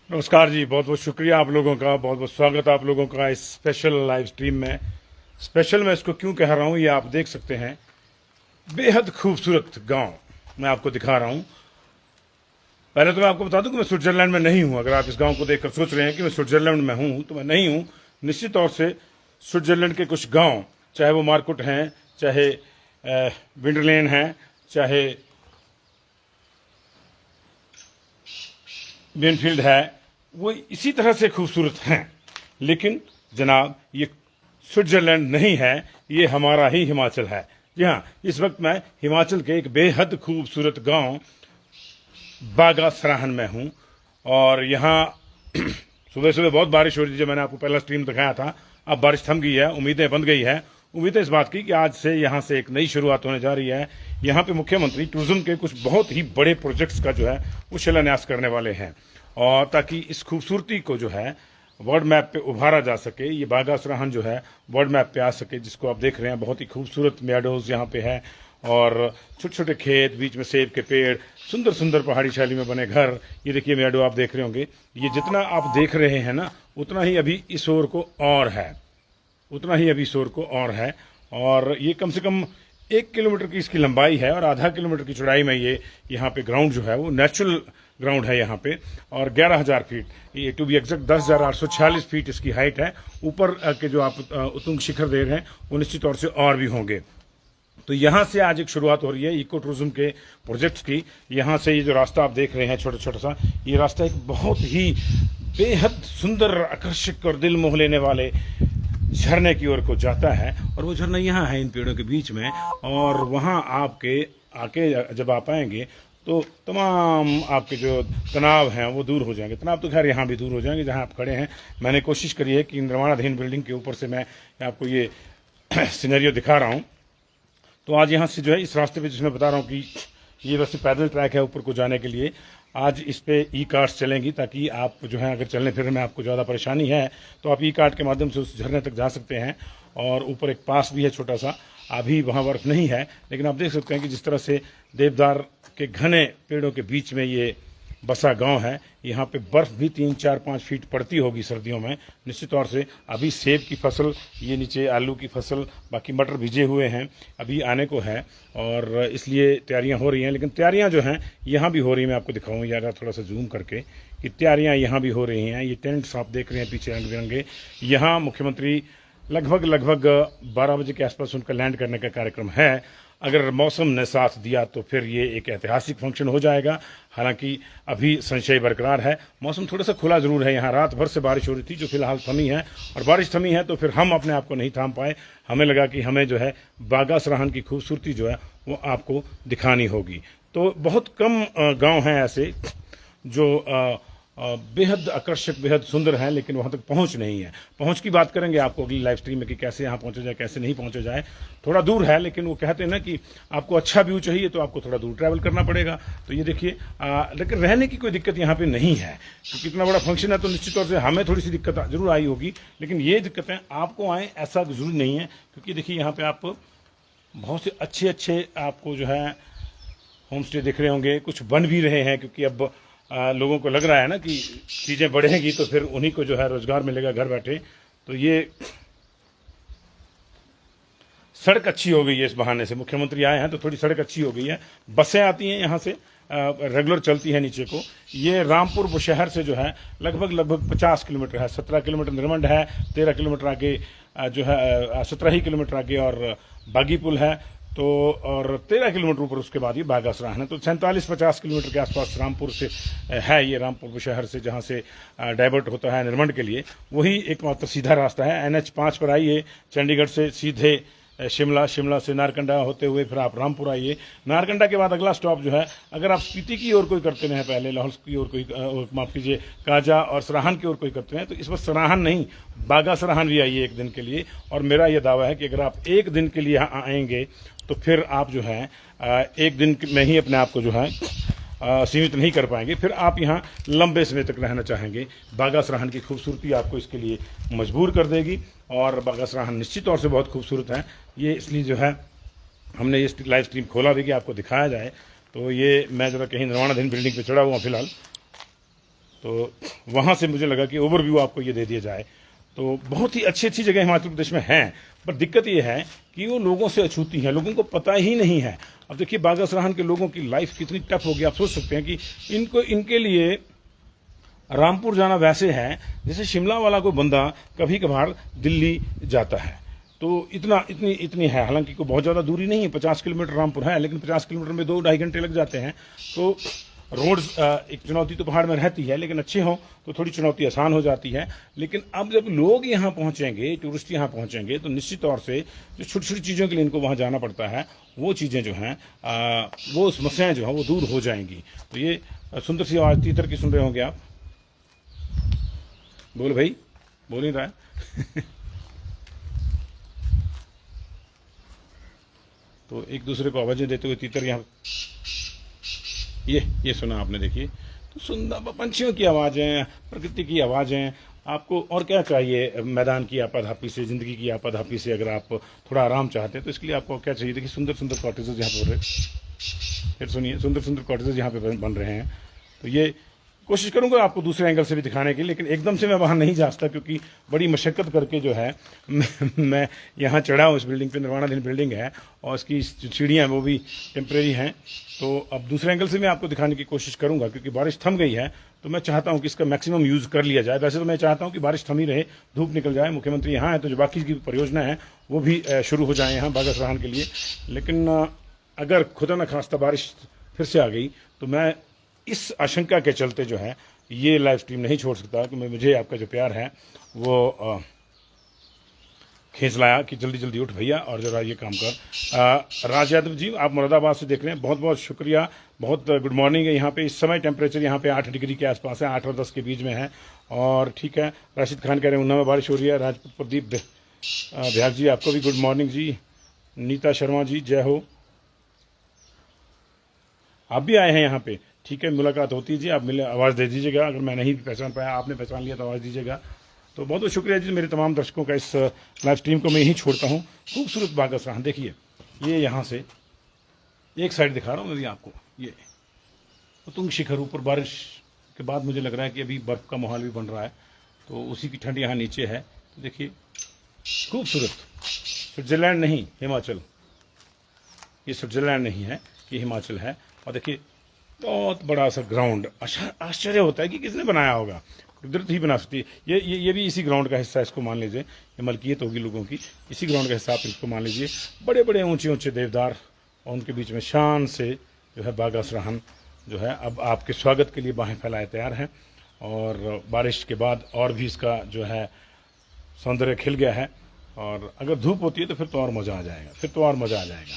नमस्कार जी, बहुत बहुत शुक्रिया आप लोगों का, बहुत बहुत स्वागत आप लोगों का इस स्पेशल लाइव स्ट्रीम में। स्पेशल मैं इसको क्यों कह रहा हूँ, ये आप देख सकते हैं। बेहद खूबसूरत गांव मैं आपको दिखा रहा हूँ। पहले तो मैं आपको बता दूं कि मैं स्विट्जरलैंड में नहीं हूँ। अगर आप इस गांव को देखकर सोच रहे हैं कि मैं स्विट्जरलैंड में हूँ, तो मैं नहीं हूँ। निश्चित तौर से स्विट्जरलैंड के कुछ गांव, चाहे वो मार्कुट हैं, चाहे विंडरलेन हैं, चाहे बेनफील्ड है, वो इसी तरह से खूबसूरत हैं। लेकिन जनाब, ये स्विट्जरलैंड नहीं है, ये हमारा ही हिमाचल है। जी हाँ, इस वक्त मैं हिमाचल के एक बेहद खूबसूरत गांव बागा सराहन में हूँ। और यहाँ सुबह सुबह बहुत बारिश हो रही थी, जब मैंने आपको पहला स्ट्रीम दिखाया था। अब बारिश थम गई है, उम्मीदें बंध गई है। उम्मीद है इस बात की कि आज से यहाँ से एक नई शुरुआत होने जा रही है। यहाँ पे मुख्यमंत्री टूरिज्म के कुछ बहुत ही बड़े प्रोजेक्ट्स का जो है वो शिलान्यास करने वाले हैं, और ताकि इस खूबसूरती को जो है वर्ल्ड मैप पे उभारा जा सके, ये बागा सराहन जो है वर्ल्ड मैप पे आ सके, जिसको आप देख रहे हैं। बहुत ही खूबसूरत मैडोज यहाँ पे है, और छोटे छोटे खेत, बीच में सेब के पेड़, सुंदर सुंदर पहाड़ी शैली में बने घर। ये देखिए मैडो आप देख रहे होंगे। ये जितना आप देख रहे हैं ना, उतना ही अभी इस ओर को और है, उतना ही अभी शोर को और है। और ये कम से कम 1 किलोमीटर की इसकी लंबाई है, और आधा किलोमीटर की चौड़ाई में ये यहाँ पे ग्राउंड जो है वो नेचुरल ग्राउंड है यहाँ पे। और 11,000 फीट, ये टू बी एग्जैक्ट 10,846 फीट इसकी हाइट है। ऊपर के जो आप उतुंग शिखर देख रहे हैं, वो निश्चित तौर से और भी होंगे। तो यहाँ से आज एक शुरुआत हो रही है इको टूरिज्म के प्रोजेक्ट्स की। यहाँ से ये जो रास्ता आप देख रहे हैं, छोटा छोटा सा, ये रास्ता एक बहुत ही बेहद सुंदर, आकर्षक और दिल मोह लेने वाले झरने की ओर को जाता है। और वो झरना यहाँ है इन पेड़ों के बीच में। और वहाँ आपके आके जब आप आएंगे तो तमाम आपके जो तनाव हैं वो दूर हो जाएंगे। तनाव तो खैर यहाँ भी दूर हो जाएंगे जहाँ आप खड़े हैं। मैंने कोशिश करी है कि निर्माणाधीन बिल्डिंग के ऊपर से मैं आपको ये सिनेरियो दिखा रहा हूँ। तो आज यहाँ से जो है इस रास्ते पे, जिसमें बता रहा हूँ कि ये वैसे पैदल ट्रैक है ऊपर को जाने के लिए, आज इस पे ई कार्ट्स चलेंगी, ताकि आप जो है अगर चलने फिरने में आपको ज़्यादा परेशानी है तो आप ई कार्ट के माध्यम से उस झरने तक जा सकते हैं। और ऊपर एक पास भी है छोटा सा, अभी वहाँ बर्फ़ नहीं है, लेकिन आप देख सकते हैं कि जिस तरह से देवदार के घने पेड़ों के बीच में ये बसा गांव है। यहाँ पे बर्फ़ भी 3, 4, 5 फीट पड़ती होगी सर्दियों में निश्चित तौर से। अभी सेब की फसल, ये नीचे आलू की फसल, बाकी मटर भिजे हुए हैं, अभी आने को है, और इसलिए तैयारियां हो रही हैं। लेकिन तैयारियां जो हैं यहाँ भी हो रही हैं। मैं आपको दिखाऊँ यार थोड़ा सा जूम करके कि तैयारियां यहाँ भी हो रही हैं। ये टेंट्स आप देख रहे हैं पीछे रंग बिरंगे। यहाँ मुख्यमंत्री लगभग 12 बजे के आसपास उनका लैंड करने का कार्यक्रम है। अगर मौसम ने साथ दिया तो फिर ये एक ऐतिहासिक फंक्शन हो जाएगा। हालांकि अभी संशय बरकरार है। मौसम थोड़ा सा खुला जरूर है। यहाँ रात भर से बारिश हो रही थी, जो फिलहाल थमी है, और बारिश थमी है तो फिर हम अपने आप को नहीं थाम पाए। हमें लगा कि हमें जो है बागा सराहन की खूबसूरती जो है वो आपको दिखानी होगी। तो बहुत कम गांव हैं ऐसे जो बेहद आकर्षक, बेहद सुंदर हैं, लेकिन वहाँ तक पहुँच नहीं है। पहुँच की बात करेंगे आपको अगली लाइव स्ट्रीम में कि कैसे यहाँ पहुँचा जाए, कैसे नहीं पहुँचा जाए। थोड़ा दूर है, लेकिन वो कहते हैं ना कि आपको अच्छा व्यू चाहिए तो आपको थोड़ा दूर ट्रैवल करना पड़ेगा। तो ये देखिए, लेकिन रहने की कोई दिक्कत यहाँ पे नहीं है, क्योंकि इतना बड़ा फंक्शन है तो निश्चित तौर से हमें थोड़ी सी दिक्कत जरूर आई होगी। लेकिन ये दिक्कतें आपको आए ऐसा जरूरी नहीं है, क्योंकि देखिए यहाँ पे आप बहुत से अच्छे आपको जो है होम स्टे दिख रहे होंगे। कुछ बन भी रहे हैं, क्योंकि अब लोगों को लग रहा है ना कि चीज़ें बढ़ेंगी तो फिर उन्हीं को जो है रोजगार मिलेगा घर बैठे। तो ये सड़क अच्छी हो गई है इस बहाने से, मुख्यमंत्री आए हैं तो थोड़ी सड़क अच्छी हो गई है। बसें आती हैं यहाँ से, रेगुलर चलती है नीचे को। ये रामपुर बुशहर से जो है लगभग 50 किलोमीटर है। 17 किलोमीटर निर्मंड है, 13 किलोमीटर आगे जो है 17 ही किलोमीटर आगे और बागी पुल है। तो और 13 किलोमीटर ऊपर उसके बाद ये बागा सराहन है। तो 47-50 किलोमीटर के आसपास रामपुर से है ये, रामपुर बुशहर से, जहाँ से डाइवर्ट होता है निर्मंड के लिए। वही एकमात्र सीधा रास्ता है। NH5 पर आइए चंडीगढ़ से सीधे शिमला, शिमला से नारकंडा होते हुए फिर आप रामपुर आइए। नारकंडा के बाद अगला स्टॉप जो है, अगर आप स्पीति की ओर कोई करते हैं, पहले लाहौल की ओर कोई, माफ कीजिए, काजा और सराहन की ओर कोई करते हैं, तो इस बार सराहन नहीं, बागा सराहन भी आइए एक दिन के लिए। और मेरा यह दावा है कि अगर आप एक दिन के लिए यहाँ आएंगे तो फिर आप जो है एक दिन में ही अपने आप को जो है सीमित नहीं कर पाएंगे, फिर आप यहाँ लंबे समय तक रहना चाहेंगे। बागा सराहन की खूबसूरती आपको इसके लिए मजबूर कर देगी, और बागा सराहन निश्चित तौर से बहुत खूबसूरत है। ये इसलिए जो है हमने ये लाइव स्ट्रीम खोला भी कि आपको दिखाया जाए। तो ये मैं ज़रा कहीं निर्माणाधीन बिल्डिंग पे चढ़ा हुआ फिलहाल, तो वहाँ से मुझे लगा कि ओवरव्यू आपको ये दे दिया जाए। तो बहुत ही अच्छी अच्छी जगह हिमाचल प्रदेश में हैं, पर दिक्कत ये है कि वो लोगों से अछूती हैं, लोगों को पता ही नहीं है। अब देखिए बागा सराहन के लोगों की लाइफ कितनी टफ होगी, आप सोच सकते हैं कि इनके लिए रामपुर जाना वैसे है जैसे शिमला वाला कोई बंदा कभी कभार दिल्ली जाता है। तो इतनी है, हालांकि कोई बहुत ज़्यादा दूरी नहीं है, 50 किलोमीटर रामपुर है, लेकिन 50 किलोमीटर में 2-2.5 घंटे लग जाते हैं। तो रोड्स एक चुनौती तो पहाड़ में रहती है, लेकिन अच्छे हों तो थोड़ी चुनौती आसान हो जाती है। लेकिन अब जब लोग यहाँ पहुँचेंगे, टूरिस्ट यहाँ पहुँचेंगे, तो निश्चित तौर से जो छोटी छोटी चीज़ों के लिए इनको वहाँ जाना पड़ता है, वो चीज़ें जो हैं वो समस्याएँ जो हैं वो दूर हो जाएंगी। तो ये सुंदर सी आवाज़ तीतर की सुन रहे होंगे आप। बोल भाई, बोल ही रहा है। तो एक दूसरे को आवाज़ें देते हुए तीतर यहाँ, ये सुना आपने, देखिए। तो सुंदर पंछियों की आवाज़ें, प्रकृति की आवाज़ें, आपको और क्या चाहिए मैदान की आपाधापी से, ज़िंदगी की आपाधापी से। अगर आप थोड़ा आराम चाहते हैं तो इसके लिए आपको क्या चाहिए? देखिए सुंदर सुंदर कॉटेजेस यहाँ पे बन रहे, फिर सुनिए, सुंदर सुंदर कॉटेजेस यहाँ पे बन रहे हैं। तो ये कोशिश करूंगा आपको दूसरे एंगल से भी दिखाने की, लेकिन एकदम से मैं वहाँ नहीं जा सकता, क्योंकि बड़ी मशक्क़त करके जो है मैं यहाँ चढ़ा हूँ। इस बिल्डिंग पे निर्माणाधीन बिल्डिंग है और इसकी सीढ़ियाँ वो भी टेम्परेरी हैं। तो अब दूसरे एंगल से मैं आपको दिखाने की कोशिश करूँगा, क्योंकि बारिश थम गई है तो मैं चाहता हूँ कि इसका मैक्सिमम यूज़ कर लिया जाए। वैसे तो मैं चाहता हूँ कि बारिश थमी रहे, धूप निकल जाए, मुख्यमंत्री यहाँ है तो जो बाकी की परियोजना है वो भी शुरू हो जाए यहाँ बागा सराहन के लिए। लेकिन अगर खुदा न खास्ता बारिश फिर से आ गई तो मैं इस आशंका के चलते जो है ये लाइव स्ट्रीम नहीं छोड़ सकता, कि मुझे आपका जो प्यार है वो खींच लाया कि जल्दी जल्दी उठ भैया और जरा ये काम कर। राज यादव जी, आप मुरादाबाद से देख रहे हैं, बहुत बहुत शुक्रिया, बहुत गुड मॉर्निंग है यहाँ पे। इस समय टेम्परेचर यहाँ पे 8 डिग्री के आसपास है, 8 और 10 के बीच में है, और ठीक है। राशिद खान कह रहे हैं उन्ना में बारिश हो रही है। राजपूत प्रदीप भ्याग जी, आपको भी गुड मॉर्निंग जी। नीता शर्मा जी, जय हो, आप भी आए हैं यहाँ पे, ठीक है। मुलाकात होती है जी, आप मिले, आवाज़ दे दीजिएगा। अगर मैं नहीं पहचान पाया, आपने पहचान लिया तो आवाज़ दीजिएगा। तो बहुत बहुत शुक्रिया जी मेरे तमाम दर्शकों का। इस लाइव स्ट्रीम को मैं यहीं छोड़ता हूँ। खूबसूरत बागा सराहन देखिए, ये यहाँ से एक साइड दिखा रहा हूँ मैं आपको, ये तुंग शिखर ऊपर। बारिश के बाद मुझे लग रहा है कि अभी बर्फ़ का माहौल भी बन रहा है, तो उसी की ठंड यहाँ नीचे है। तो देखिए खूबसूरत, स्विट्ज़रलैंड नहीं हिमाचल, ये स्विट्ज़रलैंड नहीं है, ये हिमाचल है। और देखिए बहुत बड़ा सा ग्राउंड, आश्चर्य होता है कि किसने बनाया होगा, कुदरत ही बना सकती है। ये भी इसी ग्राउंड का हिस्सा है, इसको मान लीजिए, ये मलकियत होगी लोगों की, इसी ग्राउंड का हिस्सा आप इसको मान लीजिए। बड़े बड़े ऊंचे ऊंचे देवदार और उनके बीच में शान से जो है बागा सराहन जो है अब आपके स्वागत के लिए बाहें फैलाए तैयार हैं। और बारिश के बाद और भी इसका जो है सौंदर्य खिल गया है, और अगर धूप होती है तो फिर तो और मज़ा आ जाएगा, फिर तो और मज़ा आ जाएगा।